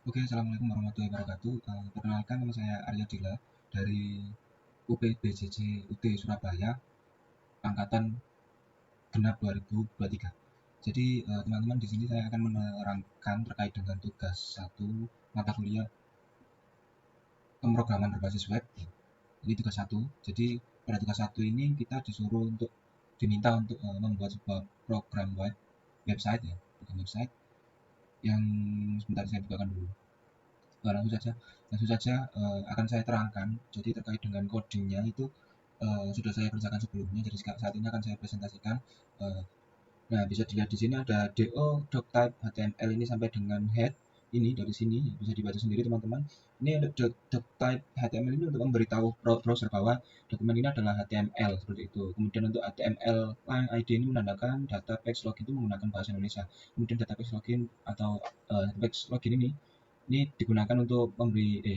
Oke, assalamualaikum warahmatullahi wabarakatuh. Perkenalkan, nama saya Arya Dila dari UPBJJ UT Surabaya, angkatan genap 2023. Jadi, teman-teman, di sini saya akan menerangkan terkait dengan tugas satu mata kuliah pemrograman berbasis web. Ini tugas satu. Jadi, pada tugas satu ini kita diminta untuk membuat sebuah program website ya, bukan website yang sebentar saya bukakan dulu. Langsung saja akan saya terangkan. Jadi terkait dengan codingnya itu sudah saya kerjakan sebelumnya. Jadi saat ini akan saya presentasikan. Uh, nah, bisa dilihat di sini ada do.type HTML ini sampai dengan head ini dari sini bisa dibaca sendiri teman-teman. Ini untuk do.type HTML ini untuk memberitahu browser bahwa dokumen ini adalah HTML seperti itu. Kemudian untuk HTML line ID ini menandakan data page login itu menggunakan bahasa Indonesia. Kemudian data page login atau data page login ini digunakan untuk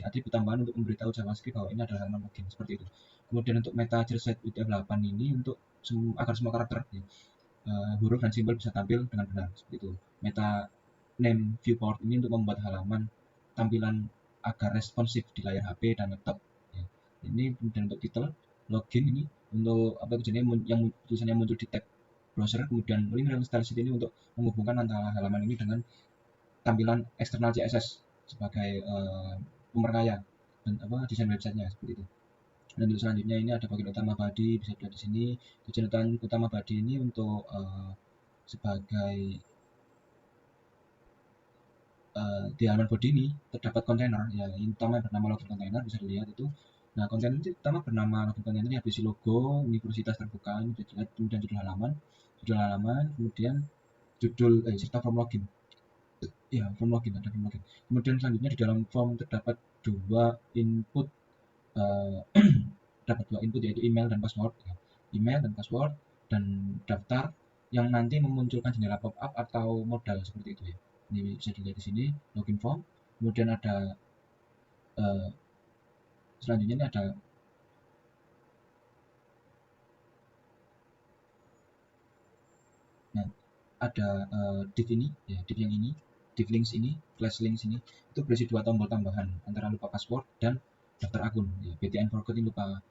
atribut tambahan untuk memberitahu JavaScript bahwa ini adalah halaman login seperti itu. Kemudian untuk meta set UTF-8 ini untuk agar semua karakter huruf dan simbol bisa tampil dengan benar seperti itu. Meta name viewport ini untuk membuat halaman tampilan agar responsif di layar HP dan laptop. Ya. Ini kemudian untuk title login ini untuk apa tujuannya yang tulisannya muncul di tab browser, kemudian link rel style sheet ini untuk menghubungkan antara halaman ini dengan tampilan eksternal CSS sebagai pemerkaya dan desain websitenya seperti itu. Dan untuk selanjutnya ini ada bagian utama body, bisa dilihat di sini. Tujuan utama body ini untuk sebagai di halaman body ini terdapat kontainer ya, yang utama yang bernama login container bisa dilihat itu. Nah, kontainer ini utama bernama login container ini berisi logo universitas terbuka ini bisa dilihat, kemudian judul halaman, kemudian judul serta form login. Ya, form login ada form login. Kemudian selanjutnya di dalam form terdapat dua input uh, dapat dua input yaitu email dan password ya. Email dan password dan daftar yang nanti memunculkan jendela pop-up atau modal seperti itu ya. Ini bisa dilihat di sini login form. Kemudian ada uh, selanjutnya ini nah, ada div ini ya, div yang ini, div links ini, flash links ini itu berisi dua tombol tambahan antara lupa password dan daftar akun ya. BTN forgot ini lupa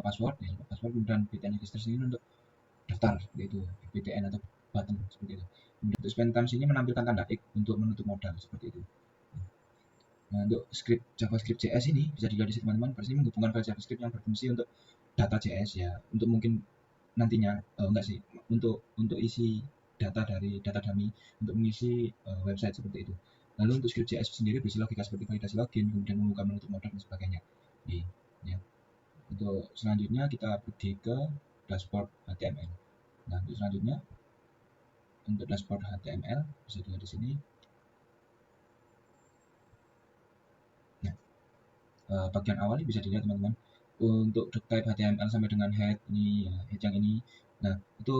password ya, lupa password, kemudian BTN register ini untuk daftar seperti itu, BTN atau button seperti itu. Kemudian untuk spend time ini menampilkan tanda X untuk menutup modal seperti itu. Nah, untuk script JavaScript JS ini bisa dilihat di sini teman-teman. Ini menghubungkan file JavaScript yang berfungsi untuk data JS ya, untuk mungkin nantinya enggak sih, untuk isi data dari data dummy untuk mengisi website seperti itu. Lalu untuk script JS sendiri berisi logika seperti validasi login, kemudian membuka menutup modal dan sebagainya. Ini, ya. Untuk selanjutnya kita pergi ke dashboard HTML. Nah, untuk selanjutnya untuk dashboard HTML bisa dilihat di sini. Nah, bagian awal ini bisa dilihat teman-teman. Untuk type HTML sampai dengan head ini ya, head yang ini. Nah, itu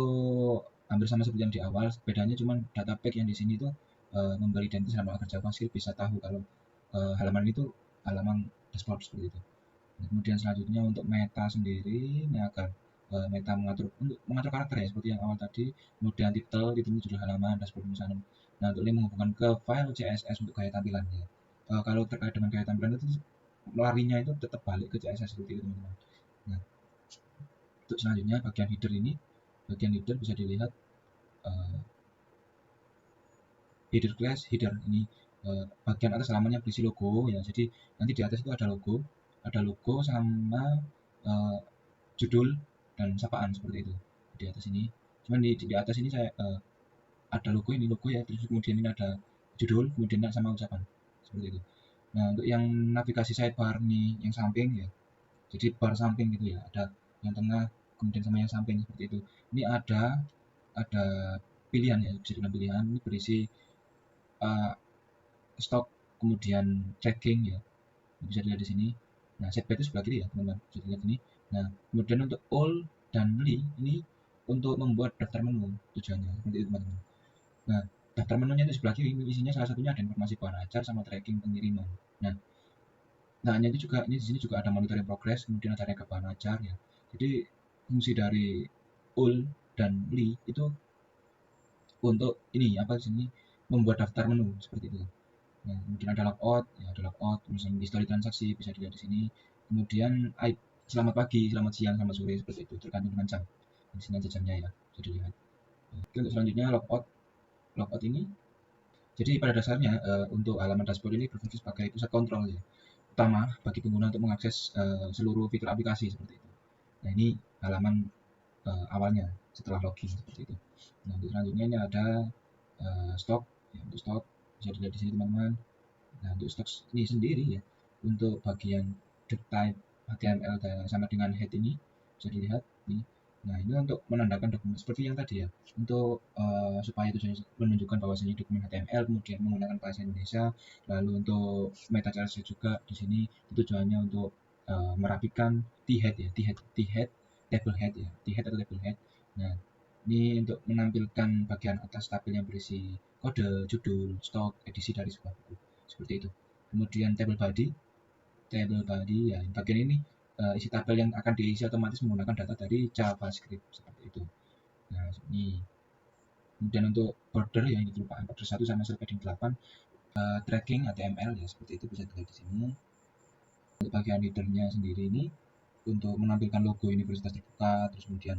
hampir sama seperti yang di awal. Bedanya cuma data pack yang di sini itu memberi identitas halaman agar JavaScript bisa tahu kalau halaman itu halaman dashboard seperti itu. Nah, kemudian selanjutnya untuk meta sendiri ini agar meta mengatur karakter ya seperti yang awal tadi. Kemudian title itu judul halaman, dashboard misalnya. Nah, untuk link menghubungkan ke file CSS untuk gaya tampilan ya. Kalau terkait dengan gaya tampilan itu larinya itu tetap balik ke CSS seperti itu teman-teman. Nah, untuk selanjutnya bagian header bisa dilihat uh, header class, header ini bagian atas halamannya berisi logo ya. Jadi nanti di atas itu ada logo sama judul dan sapaan seperti itu di atas ini. Cuman di atas ini saya ada logo ya, terus kemudian ini ada judul, kemudian sama ucapan seperti itu. Nah, untuk yang navigasi sidebar nih yang samping ya, jadi bar samping gitu ya, ada yang tengah kemudian sama yang samping seperti itu. Ini ada pilihan ya, bisa dibilang pilihan ini berisi uh, stok, kemudian tracking ya, bisa dilihat di sini. Nah, setback itu sebelah kiri ya teman-teman, bisa dilihat ini. Nah, kemudian untuk all dan li ini untuk membuat daftar menu tujuannya seperti itu teman-teman. Nah, daftar menunya itu sebelah kiri, isinya salah satunya ada informasi bahan ajar sama tracking pengiriman. Nah, hanya itu juga ini di sini juga ada monitoring progress, kemudian ada rekap bahan ajar ya. Jadi fungsi dari ul dan li itu untuk ini apa di sini membuat daftar menu seperti itu. Nah, kemudian ada logout, ya ada logout, misalnya history transaksi bisa dilihat di sini. Kemudian selamat pagi, selamat siang, selamat sore seperti itu tergantung dengan jam. Di sini ada jamnya ya, bisa dilihat. Oke, untuk selanjutnya logout ini. Jadi pada dasarnya untuk halaman dashboard ini berfungsi sebagai pusat kontrol ya, utama bagi pengguna untuk mengakses seluruh fitur aplikasi seperti itu. Nah ini halaman awalnya setelah login seperti itu. Nah untuk selanjutnya ini ada stok, ya, untuk stok bisa dilihat di sini teman-teman. Nah untuk stok ini sendiri ya, untuk bagian type HTML sama dengan head ini bisa dilihat ini. Nah ini untuk menandakan dokumen seperti yang tadi ya, untuk supaya tujuannya menunjukkan bahwasanya dokumen HTML kemudian menggunakan bahasa Indonesia. Lalu untuk meta charge juga di sini tujuannya untuk merapikan t-head ya, t-head table head ya, t-head atau table head. Nah ini untuk menampilkan bagian atas tabel yang berisi kode, judul, stok, edisi dari sebuah buku seperti itu. Kemudian table body ya bagian ini isi tabel yang akan diisi otomatis menggunakan data dari JavaScript seperti itu. Nah ini kemudian untuk border ya, ini kelupaan border 1 sama padding 8 tracking HTML ya seperti itu bisa dilihat di sini. Untuk bagian headernya sendiri ini untuk menampilkan logo universitas terbuka, terus kemudian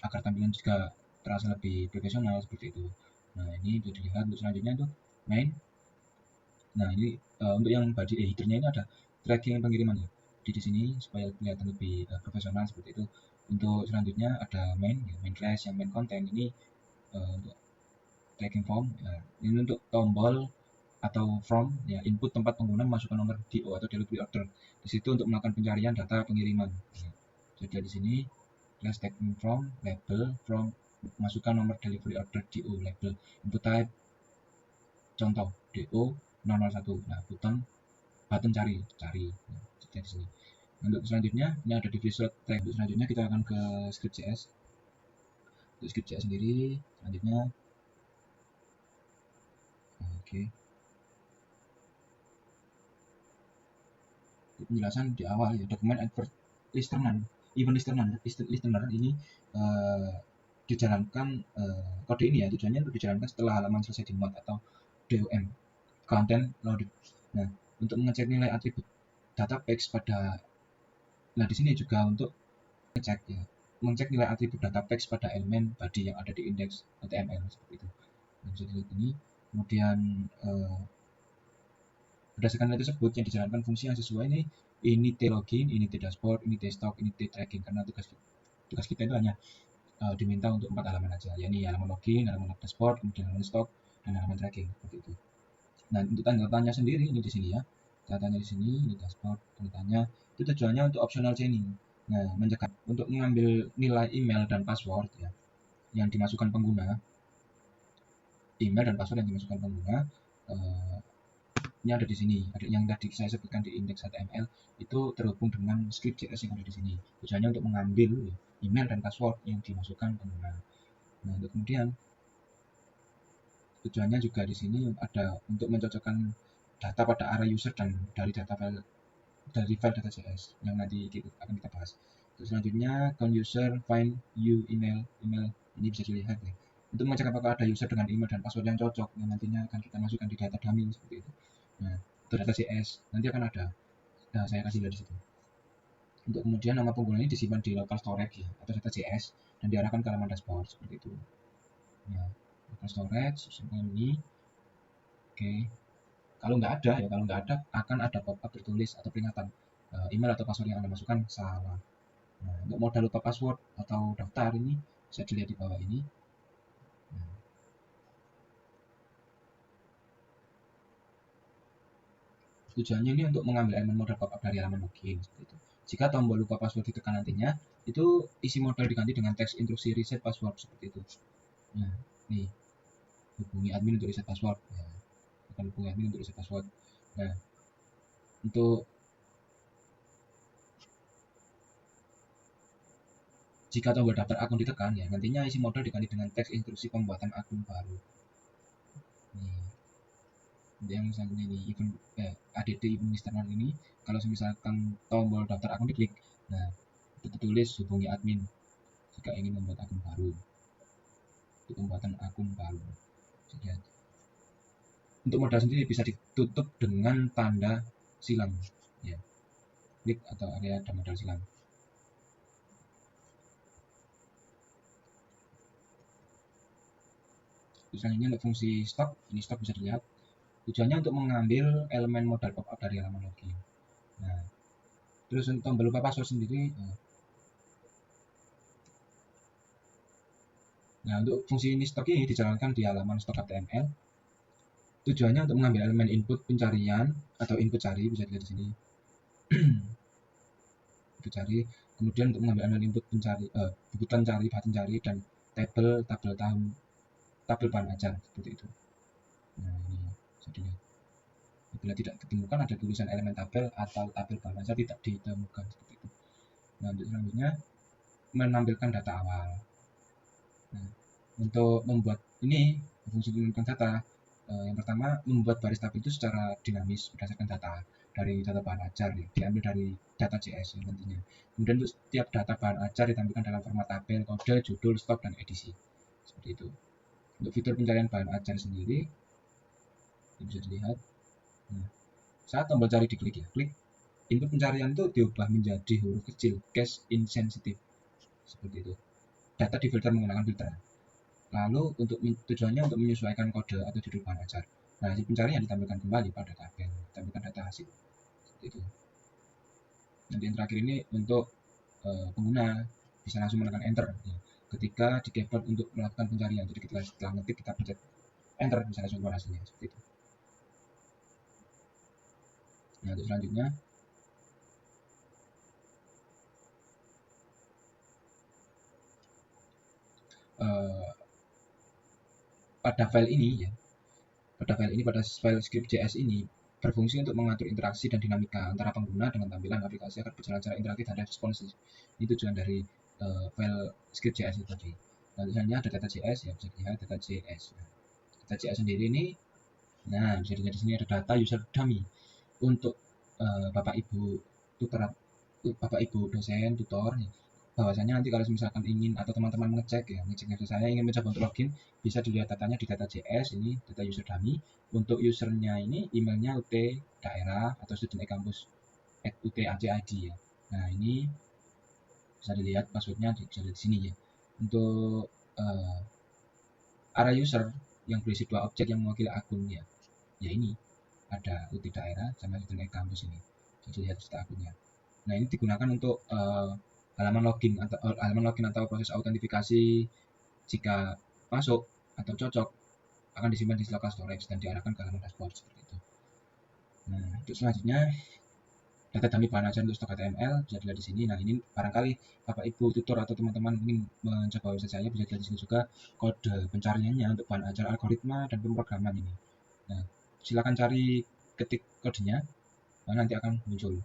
agar tampilan juga terasa lebih profesional seperti itu. Nah ini bisa dilihat. Untuk selanjutnya itu main. Nah ini untuk yang body headernya ini ada tracking pengiriman ya di sini supaya kelihatan lebih profesional seperti itu. Untuk selanjutnya ada main ya, main class yang main konten ini untuk tracking form ya. Ini untuk tombol atau from ya, input tempat pengguna memasukkan nomor DO atau delivery order di situ untuk melakukan pencarian data pengiriman ya. Jadi di sini class tracking from label from masukkan nomor delivery order DO label input type contoh DO 001. Nah button cari nah, di sini. Untuk selanjutnya ini ada di visual tag. Untuk selanjutnya kita akan ke script.js. Untuk script.js sendiri selanjutnya oke. Penjelasan di awal ya, dokumen advert listener listener ini dijalankan kode ini ya, tujuannya untuk dijalankan setelah halaman selesai di mod atau DOM content loaded. Nah untuk mengecek nilai atribut data page pada, nah di sini juga untuk mengecek nilai atribut data page pada elemen body yang ada di index HTML seperti itu. Nah, bisa dilihat ini. Kemudian berdasarkan nilai tersebut yang dijalankan fungsi yang sesuai ini t-login, ini t-dashboard, ini t-stock, ini t-tracking, karena tugas kita itu hanya diminta untuk 4 halaman aja, yakni halaman login, halaman dashboard, kemudian halaman stock, dan halaman tracking seperti itu. Nah untuk tanda tanya sendiri ini di sini ya, tanda tanya di sini ini dashboard, tanda tanya itu tujuannya untuk optional chaining. Nah mencegah untuk mengambil nilai email dan password ya yang dimasukkan pengguna, email dan password yang dimasukkan pengguna ini ada di sini, ada yang tadi saya sebutkan di index HTML itu terhubung dengan script.js yang ada di sini. Tujuannya untuk mengambil email dan password yang dimasukkan pengguna. Nah, untuk kemudian tujuannya juga di sini ada untuk mencocokkan data pada array user dan dari file data.js yang nanti akan kita bahas. Terus selanjutnya count user find you email ini bisa dilihat ya. Untuk mengecek apakah ada user dengan email dan password yang cocok yang nantinya akan kita masukkan di data dummy seperti itu. Nah, itu data.js nanti akan ada. Nah, saya kasih lihat di situ. Untuk kemudian nama pengguna ini disimpan di local storage ya, atau data.js dan diarahkan ke halaman dashboard seperti itu. Nah, local storage seperti ini. Oke. Kalau nggak ada akan ada pop-up tertulis atau peringatan email atau password yang Anda masukkan salah. Nah, untuk modal lupa password atau daftar ini bisa dilihat di bawah ini. Nah, tujuannya ini untuk mengambil elemen modal pop-up dari halaman login seperti itu. Jika tombol lupa password ditekan nantinya, itu isi modal diganti dengan teks instruksi reset password seperti itu. Nah, nih hubungi admin untuk reset password. Nah, akan hubungi admin untuk reset password. Nah, untuk jika tombol daftar akun ditekan ya, nantinya isi modal diganti dengan teks instruksi pembuatan akun baru. Nih, yang misalnya ini event add event listener ini, kalau misalkan tombol daftar akun diklik, nah itu tertulis hubungi admin jika ingin membuat akun baru. Untuk pembuatan akun baru. Lihat. Untuk modal sendiri bisa ditutup dengan tanda silang ya, klik atau area ada modal silang. Selanjutnya untuk fungsi stok, ini stok bisa dilihat tujuannya untuk mengambil elemen modal pop up dari halaman login. Nah, terus untuk tombol lupa password sendiri, nah untuk fungsi ini stok ini dijalankan di halaman stok HTML. Tujuannya untuk mengambil elemen input pencarian atau input cari, bisa dilihat di sini. Input cari, kemudian untuk mengambil elemen input pencari, bukutan cari, button cari, dan tabel bahan ajar seperti itu. Nah ini bisa dilihat. Bila tidak ditemukan ada tulisan elemen tabel atau tabel bahan ajar tidak ditemukan seperti itu. Nah untuk selanjutnya menampilkan data awal. Nah, untuk membuat ini fungsi menampilkan data, yang pertama membuat baris tabel itu secara dinamis berdasarkan data dari data bahan ajar ya, diambil dari data JS ya, nantinya. Kemudian untuk setiap data bahan ajar ditampilkan dalam format tabel, kode, judul, stok, dan edisi seperti itu. Untuk fitur pencarian bahan ajar sendiri ini bisa dilihat. Nah, saat tombol cari diklik ya, klik input pencarian itu diubah menjadi huruf kecil case insensitive seperti itu. Data difilter menggunakan filter. Lalu untuk tujuannya untuk menyesuaikan kode atau judul bahan ajar. Nah, hasil pencarian ditampilkan kembali pada tabel, ditampilkan data hasil seperti itu. Nanti yang terakhir ini untuk pengguna bisa langsung menekan enter ya, ketika di keyboard untuk melakukan pencarian. Jadi ketika setelah ngetik kita pencet enter bisa langsung keluar hasilnya seperti itu. Nah, untuk selanjutnya pada file ini ya, pada file script.js ini berfungsi untuk mengatur interaksi dan dinamika antara pengguna dengan tampilan aplikasi agar berjalan secara interaktif dan responsif. Ini tujuan dari file script.js itu tadi. Nah, misalnya ada data.js ya, bisa dilihat data.js. Nah, data.js sendiri ini, nah bisa dilihat di sini ada data user dummy untuk bapak ibu tutor, bapak ibu dosen tutor ya, bahwasanya nanti kalau misalkan ingin atau teman-teman ngecek website saya ingin mencoba untuk login, bisa dilihat datanya di data.js. Ini data user dummy. Untuk usernya ini emailnya ut daerah atau student campus @ut.ac.id ya. Nah ini bisa dilihat passwordnya, bisa dilihat di sini ya. Untuk area user yang berisi dua objek yang mewakili akun ya, ya ini ada ut daerah sama student campus ini. Jadi lihat data akunnya. Nah ini digunakan untuk halaman login atau proses autentifikasi. Jika masuk atau cocok akan disimpan di local storage dan diarahkan ke halaman dashboard seperti itu. Nah untuk selanjutnya data dummy bahan ajar untuk stok HTML bisa dilihat di sini. Nah ini barangkali bapak ibu tutor atau teman-teman ingin mencoba website saya, bisa dilihat di sini juga kode pencariannya untuk bahan ajar algoritma dan pemrograman ini. Nah silakan cari, ketik kodenya, nanti akan muncul.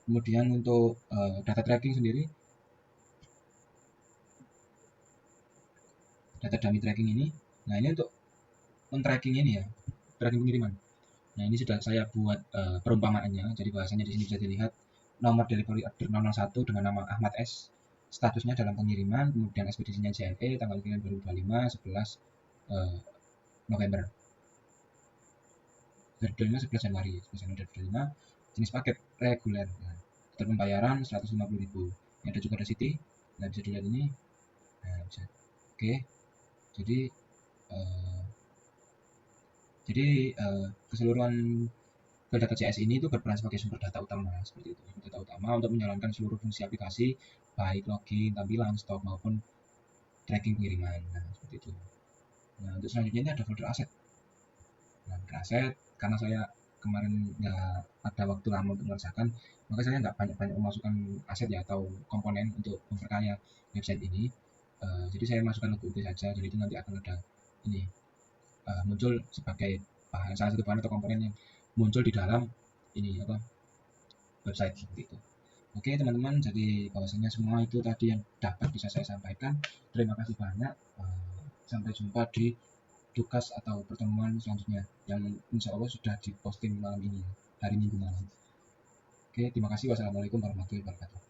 Kemudian untuk data tracking sendiri, data dummy tracking ini, nah ini untuk men-tracking ini ya, tracking pengiriman. Nah ini sudah saya buat perumpamaannya. Jadi bahasanya di sini bisa dilihat nomor delivery order 001 dengan nama Ahmad S, statusnya dalam pengiriman, kemudian ekspedisinya JNE, tanggal kirim 2025 11 November, deadline-nya 11 Januari 2025, jenis paket reguler. Nah, total pembayaran 150.000. Ini ada juga receipt. Nah bisa dilihat ini. Nah bisa. Oke. Jadi keseluruhan data.js ini itu berperan sebagai sumber data utama seperti itu, sumber data utama untuk menjalankan seluruh fungsi aplikasi, baik login, tampilan, stok maupun tracking pengiriman. Nah seperti itu. Nah untuk selanjutnya ini ada folder aset. Nah folder aset, karena saya kemarin nggak ada waktu lama untuk mengerjakan, maka saya nggak banyak-banyak memasukkan aset ya atau komponen untuk memperkaya website ini. Jadi saya masukkan logo itu saja. Jadi itu nanti akan ada ini muncul sebagai bahan, salah satu bahan atau komponen yang muncul di dalam ini website seperti itu. Oke teman-teman, jadi bahwasanya semua itu tadi yang dapat bisa saya sampaikan. Terima kasih banyak. Sampai jumpa di tugas atau pertemuan selanjutnya yang insya Allah sudah diposting malam ini, hari Minggu malam. Oke, terima kasih. Wassalamualaikum warahmatullahi wabarakatuh.